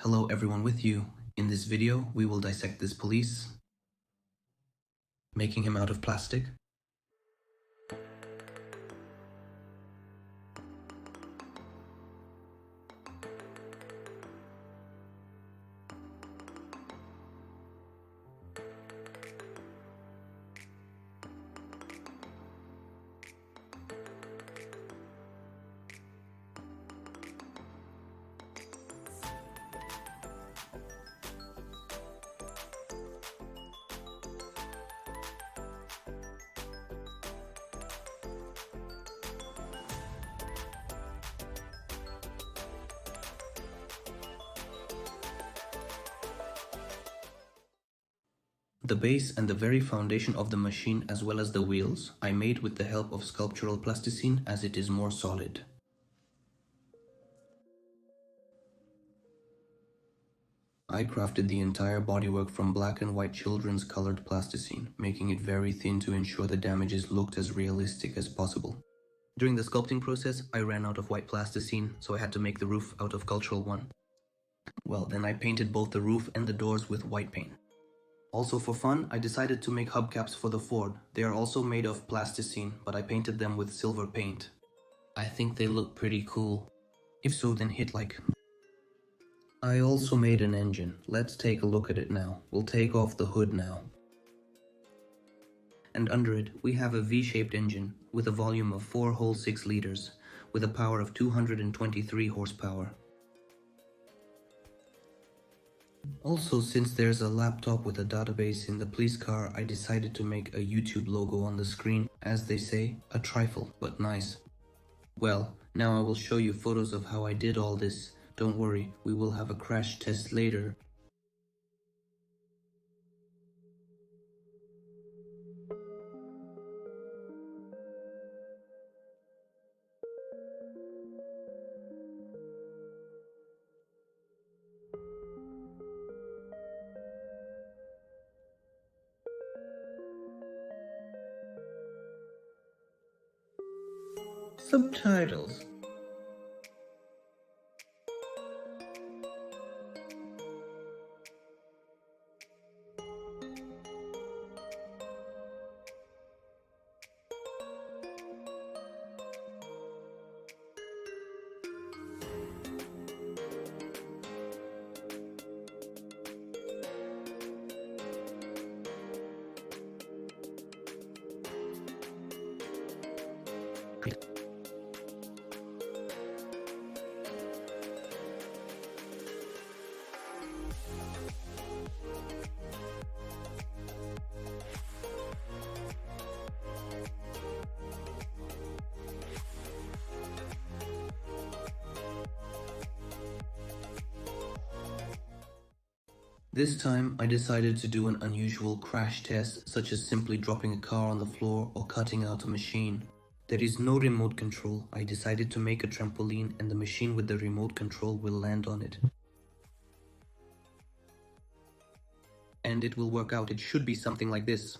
Hello everyone with you. In this video, we will dissect this police, making him out of plastic. The base and the very foundation of the machine as well as the wheels I made with the help of sculptural plasticine as it is more solid. I crafted the entire bodywork from black and white children's colored plasticine, making it very thin to ensure the damages looked as realistic as possible. During the sculpting process, I ran out of white plasticine, so I had to make the roof out of cultural one. Well, then I painted both the roof and the doors with white paint. Also for fun, I decided to make hubcaps for the Ford. They are also made of plasticine, but I painted them with silver paint. I think they look pretty cool. If so, then hit like. I also made an engine. Let's take a look at it now. We'll take off the hood now. And under it, we have a V-shaped engine with a volume of 4 whole 6 liters, with a power of 223 horsepower. Also, since there's a laptop with a database in the police car, I decided to make a YouTube logo on the screen, as they say, a trifle, but nice. Well, now I will show you photos of how I did all this. Don't worry, we will have a crash test later. Subtitles. This time, I decided to do an unusual crash test, such as simply dropping a car on the floor or cutting out a machine. There is no remote control. I decided to make a trampoline and the machine with the remote control will land on it. And it will work out. It should be something like this.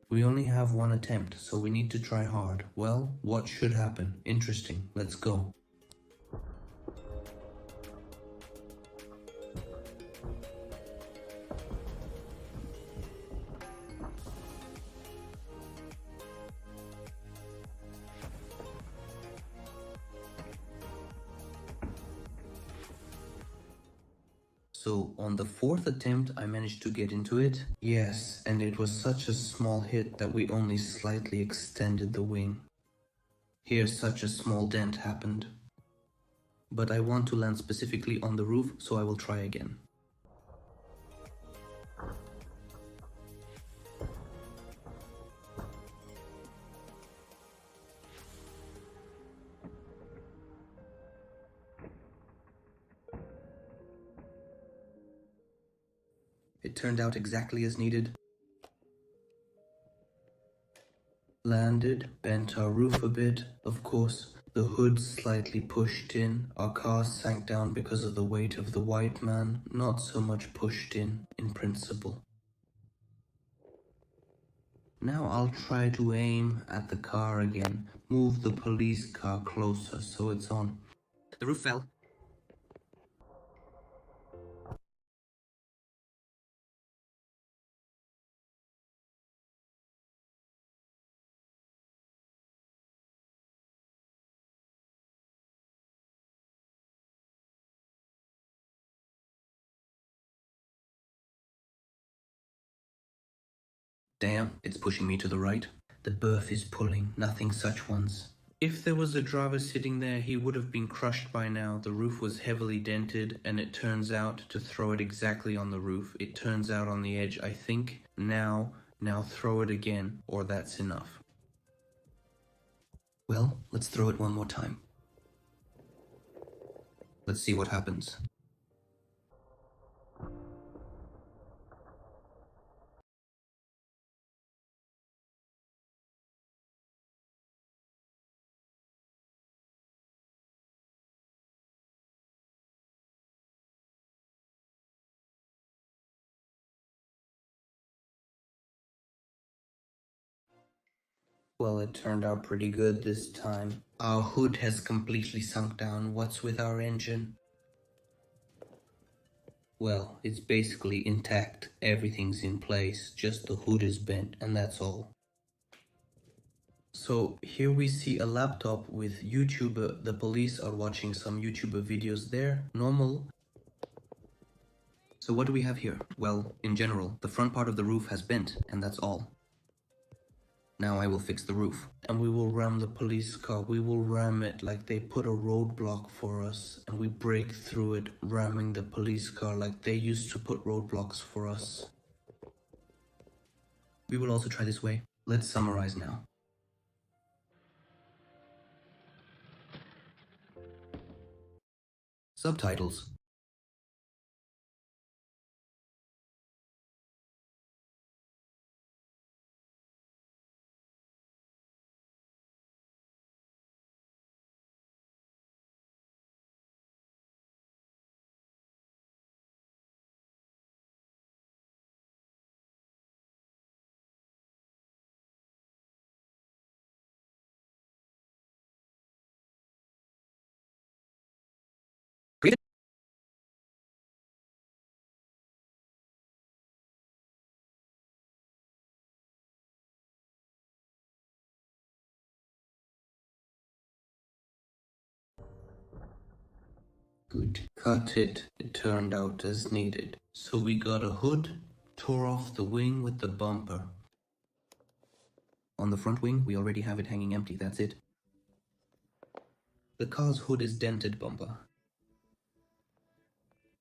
We only have one attempt, so we need to try hard. Well, what should happen? Interesting. Let's go. So on the 4th attempt, I managed to get into it. Yes, and it was such a small hit that we only slightly extended the wing. Here such a small dent happened. But I want to land specifically on the roof, so I will try again. It turned out exactly as needed. landed, bent our roof a bit, of course. The hood slightly pushed in. Our car sank down because of the weight of the white man, not so much pushed in principle. Now I'll try to aim at the car again. Move the police car closer so it's on. The roof fell. Damn, it's pushing me to the right. The berth is pulling, nothing such ones. If there was a driver sitting there, he would have been crushed by now. The roof was heavily dented, and it turns out to throw it exactly on the roof. It turns out on the edge, I think. Now throw it again, or that's enough. Well, let's throw it one more time. Let's see what happens. Well, it turned out pretty good this time. Our hood has completely sunk down. What's with our engine? Well, it's basically intact. Everything's in place. Just the hood is bent, and that's all. So here we see a laptop with YouTuber. The police are watching some YouTuber videos there. Normal. So what do we have here? Well, in general, the front part of the roof has bent, and that's all. Now I will fix the roof. And we will ram the police car. We will ram it like they put a roadblock for us. And we break through it, ramming the police car like they used to put roadblocks for us. We will also try this way. Let's summarize now. Subtitles. Good. Cut it. It turned out as needed. So we got a hood, tore off the wing with the bumper. On the front wing, we already have it hanging empty, that's it. The car's hood is dented bumper.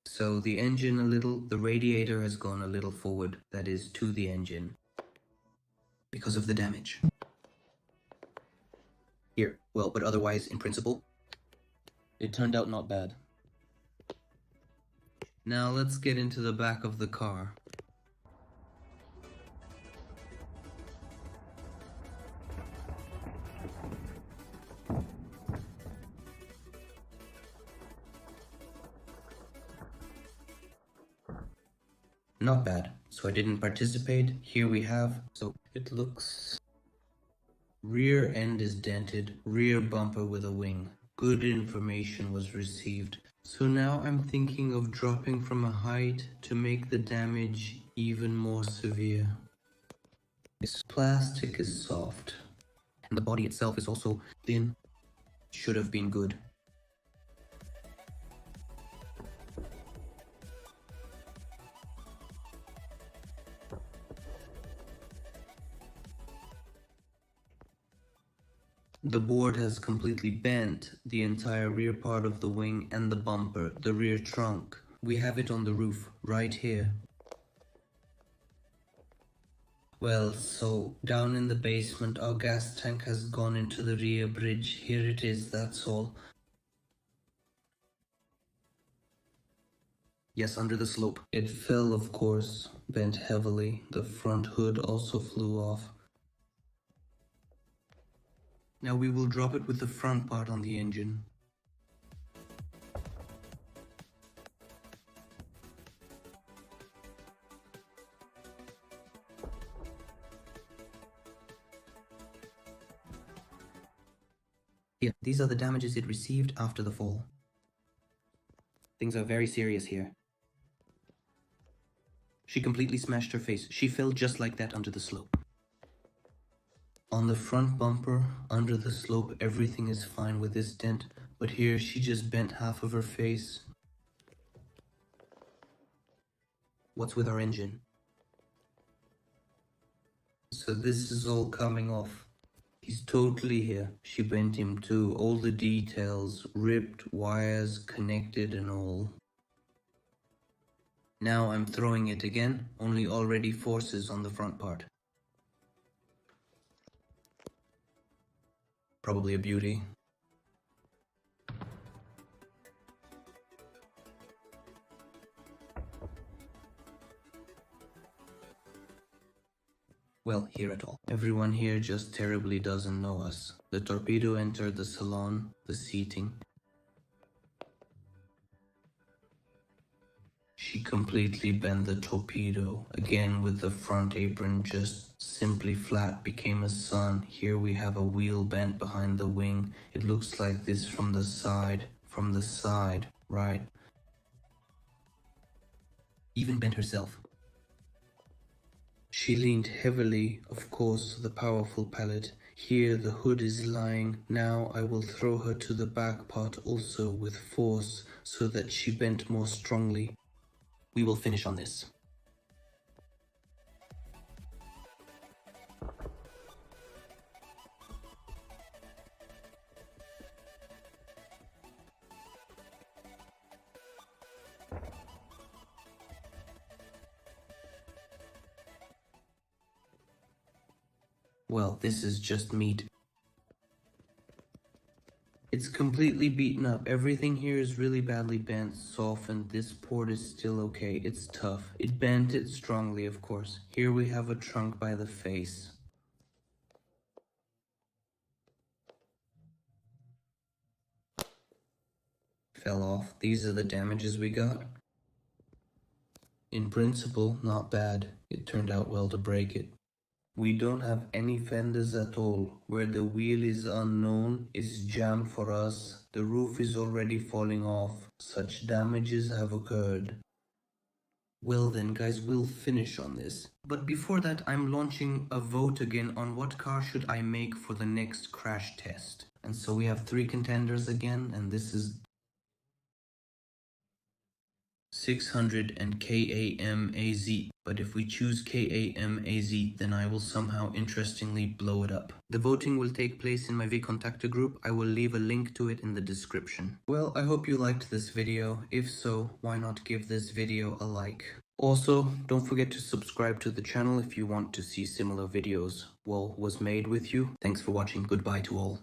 So the engine a little, the radiator has gone a little forward, that is to the engine. Because of the damage. Here, well, but otherwise, in principle, it turned out not bad. Now let's get into the back of the car. Not bad. So I didn't participate. Here we have, so it looks... Rear end is dented, rear bumper with a wing. Good information was received. So now I'm thinking of dropping from a height to make the damage even more severe. This plastic is soft, and the body itself is also thin. Should have been good. The board has completely bent the entire rear part of the wing and the bumper, the rear trunk. We have it on the roof, right here. Well, so down in the basement, our gas tank has gone into the rear bridge. Here it is, that's all. Yes, under the slope. It fell, of course, bent heavily. The front hood also flew off. Now we will drop it with the front part on the engine. Here, these are the damages it received after the fall. Things are very serious here. She completely smashed her face. She fell just like that under the slope. On the front bumper, under the slope, everything is fine with this dent, but here she just bent half of her face. What's with our engine? So this is all coming off. He's totally here. She bent him too. All the details, ripped wires, connected and all. Now I'm throwing it again, only already forces on the front part. Probably a beauty. Well, here at all. Everyone here just terribly doesn't know us. The torpedo entered the salon, the seating. She completely bent the torpedo, again with the front apron just simply flat, became a sun. Here we have a wheel bent behind the wing. It looks like this from the side, right? Even bent herself. She leaned heavily, of course, the powerful pallet. Here the hood is lying. Now I will throw her to the back part also with force, so that she bent more strongly. We will finish on this. Well, this is just meat. It's completely beaten up. Everything here is really badly bent, softened. This port is still okay. It's tough. It bent it strongly, of course. Here we have a trunk by the face. Fell off. These are the damages we got. In principle, not bad. It turned out well to break it. We don't have any fenders at all. Where the wheel is unknown, it's jammed for us. The roof is already falling off. Such damages have occurred. Well then guys, we'll finish on this. But before that, I'm launching a vote again on what car should I make for the next crash test. And so we have 3 contenders again, and this is 600 and KAMAZ, but if we choose KAMAZ, then I will somehow interestingly blow it up. The voting will take place in my vContactor group. I will leave a link to it in the description. Well, I hope you liked this video. If so, why not give this video a like? Also, don't forget to subscribe to the channel if you want to see similar videos. Well, was made with you. Thanks for watching. Goodbye to all.